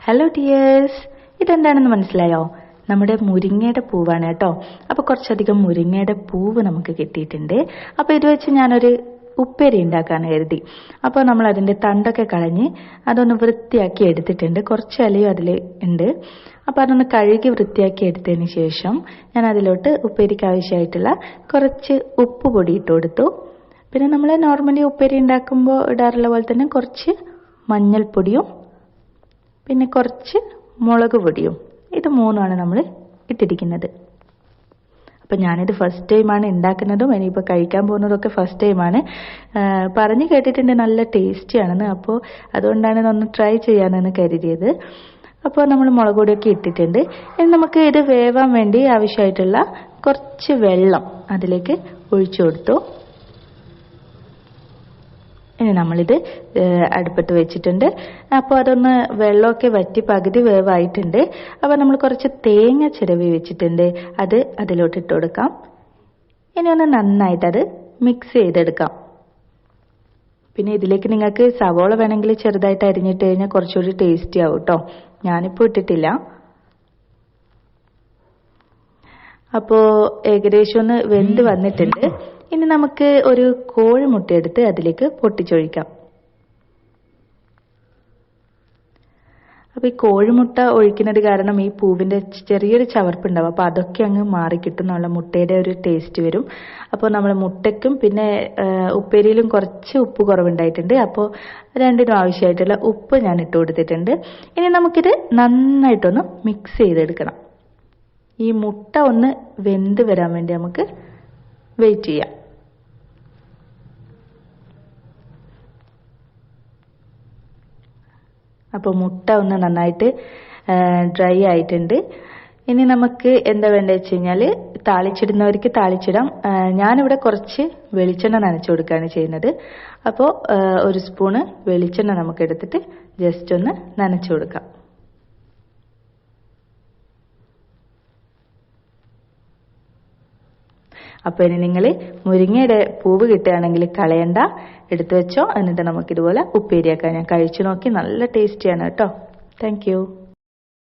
Hello dears, ഇതെന്താണെന്ന് മനസ്സിലായോ? നമ്മുടെ മുരിങ്ങയുടെ പൂവാണ് കേട്ടോ. അപ്പോൾ കുറച്ചധികം മുരിങ്ങയുടെ പൂവ് നമുക്ക് കിട്ടിയിട്ടുണ്ട്. അപ്പോൾ ഇത് വെച്ച് ഞാനൊരു ഉപ്പേരി ഉണ്ടാക്കാന്ന് കരുതി. അപ്പോൾ നമ്മൾ അതിൻ്റെ തണ്ടൊക്കെ കളഞ്ഞ് അതൊന്ന് വൃത്തിയാക്കി എടുത്തിട്ടുണ്ട്. കുറച്ച് ഇലയും അതിൽ ഉണ്ട്. അപ്പോൾ അതൊന്ന് കഴുകി വൃത്തിയാക്കി എടുത്തതിന് ശേഷം ഞാൻ അതിലോട്ട് ഉപ്പേരിക്ക് ആവശ്യമായിട്ടുള്ള കുറച്ച് ഉപ്പ് പൊടി ഇട്ട് കൊടുത്തു. പിന്നെ നമ്മൾ നോർമലി ഉപ്പേരി ഉണ്ടാക്കുമ്പോൾ ഇടാറുള്ള പോലെ തന്നെ കുറച്ച് മഞ്ഞൾപ്പൊടിയും പിന്നെ കുറച്ച് മുളക് പൊടിയും, ഇത് മൂന്നുമാണ് നമ്മൾ ഇട്ടിരിക്കുന്നത്. അപ്പം ഞാനിത് ഫസ്റ്റ് ടൈമാണ് ഉണ്ടാക്കുന്നതും ഇനിയിപ്പോൾ കഴിക്കാൻ പോകുന്നതൊക്കെ ഫസ്റ്റ് ടൈമാണ്. പറഞ്ഞു കേട്ടിട്ടുണ്ട് നല്ല ടേസ്റ്റിയാണെന്ന്. അപ്പോൾ അതുകൊണ്ടാണ് ഇതൊന്ന് ട്രൈ ചെയ്യാനെന്ന് കരുതിയത്. അപ്പോൾ നമ്മൾ മുളക് പൊടിയൊക്കെ ഇട്ടിട്ടുണ്ട്. ഇനി നമുക്ക് ഇത് വേവാൻ വേണ്ടി ആവശ്യമായിട്ടുള്ള കുറച്ച് വെള്ളം അതിലേക്ക് ഒഴിച്ചു കൊടുത്തു. ഇനി നമ്മളിത് അടുപ്പത്ത് വെച്ചിട്ടുണ്ട്. അപ്പോൾ അതൊന്ന് വെള്ളമൊക്കെ വറ്റി പകുതി വേവായിട്ടുണ്ട്. അപ്പോൾ നമ്മൾ കുറച്ച് തേങ്ങ ചിരവി വെച്ചിട്ടുണ്ട്, അത് അതിലോട്ട് ഇട്ട് കൊടുക്കാം. ഇനി ഒന്ന് നന്നായിട്ട് അത് മിക്സ് ചെയ്തെടുക്കാം. പിന്നെ ഇതിലേക്ക് നിങ്ങൾക്ക് സവോള വേണമെങ്കിൽ ചെറുതായിട്ട് അരിഞ്ഞിട്ട് കഴിഞ്ഞാൽ കുറച്ചുകൂടി ടേസ്റ്റി ആവും കേട്ടോ. ഞാനിപ്പോൾ ഇട്ടിട്ടില്ല. അപ്പോൾ ഏകദേശം ഒന്ന് വെന്ത് വന്നിട്ടുണ്ട്. ഇനി നമുക്ക് ഒരു കോഴിമുട്ട എടുത്ത് അതിലേക്ക് പൊട്ടിച്ചൊഴിക്കാം. അപ്പോൾ ഈ കോഴിമുട്ട ഒഴിക്കുന്നത് കാരണം ഈ പൂവിൻ്റെ ചെറിയൊരു ചവർപ്പുണ്ടാവും. അപ്പോൾ അതൊക്കെ അങ്ങ് മാറിക്കിട്ടുന്നുള്ള മുട്ടയുടെ ഒരു ടേസ്റ്റ് വരും. അപ്പോൾ നമ്മൾ മുട്ടയ്ക്കും പിന്നെ ഉപ്പേരിയിലും കുറച്ച് ഉപ്പ് കുറവുണ്ടായിട്ടുണ്ട്. അപ്പോൾ രണ്ടിനും ആവശ്യമായിട്ടുള്ള ഉപ്പ് ഞാൻ ഇട്ട് കൊടുത്തിട്ടുണ്ട്. ഇനി നമുക്കിത് നന്നായിട്ടൊന്ന് മിക്സ് ചെയ്തെടുക്കണം. ഈ മുട്ട ഒന്ന് വെന്ത് വരാൻ വേണ്ടി നമുക്ക് വെയിറ്റ് ചെയ്യാം. അപ്പോൾ മുട്ട ഒന്ന് നന്നായിട്ട് ഡ്രൈ ആയിട്ടുണ്ട്. ഇനി നമുക്ക് എന്താ വേണ്ടത് വെച്ച് കഴിഞ്ഞാൽ താളിച്ചിടുന്നവർക്ക് താളിച്ചിടാം. ഞാനിവിടെ കുറച്ച് വെളിച്ചെണ്ണ നനച്ചു കൊടുക്കുകയാണ് ചെയ്യുന്നത്. അപ്പോൾ ഒരു സ്പൂണ് വെളിച്ചെണ്ണ നമുക്ക് എടുത്തിട്ട് ജസ്റ്റ് ഒന്ന് നനച്ചു കൊടുക്കാം. അപ്പോൾ ഇനി നിങ്ങൾ മുരിങ്ങയുടെ പൂവ് കിട്ടുകയാണെങ്കിൽ കളയണ്ട, എടുത്തു വെച്ചോ. എന്നിട്ട് നമുക്കിതുപോലെ ഉപ്പേരിയാക്കാം. ഞാൻ കഴിച്ചു നോക്കി, നല്ല ടേസ്റ്റിയാണ് കേട്ടോ. താങ്ക്